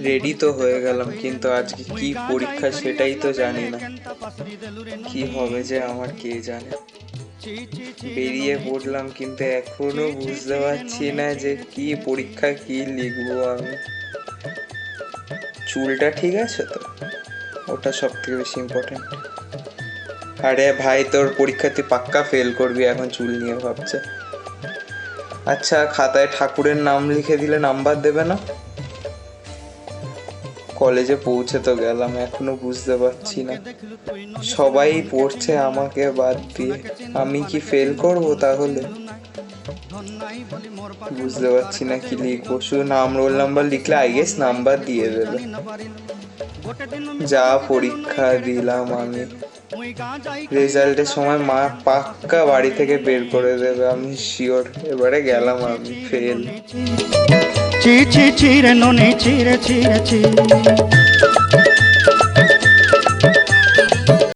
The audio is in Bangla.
রেডি তো হয়ে গেলাম, কিন্তু আজকে কি পরীক্ষা সেটাই তো জানি না। কি হবে যে আমার কে জানে। বেরিয়ে পড়লাম, কিন্তু এখনো বুঝতে পারছি না যে কি পরীক্ষা কি লিখবো আমি। চুলটা ঠিক আছে তো, ওটা সব থেকে বেশি ইম্পর্টেন্ট। আরে ভাই, তোর পরীক্ষা তুই পাক্কা ফেল করবি এখন চুল নিয়ে ভাবছে। আচ্ছা, খাতায় ঠাকুরের নাম লিখে দিলে নাম্বার দেবে না? কলেজে পৌঁছে তো গেলাম, এখনো বুঝতে পারছি না। সবাই পড়ছে আমাকে বাদ দিয়ে, আমি কি ফেল করব তাহলে? বুঝতে পারছি না কি লিখবো। শুধু নাম, রোল নাম্বার লিখলে আই গেস নাম্বার দিয়ে দেবে। যা পরীক্ষা দিলাম আমি, রেজাল্টের সময় মা পাক্কা বাড়ি থেকে বের করে দেবে, আমি শিওর। এবারে গেলাম আমি, ফেল। চি চি চি রে ননি চি রে চি রে চি।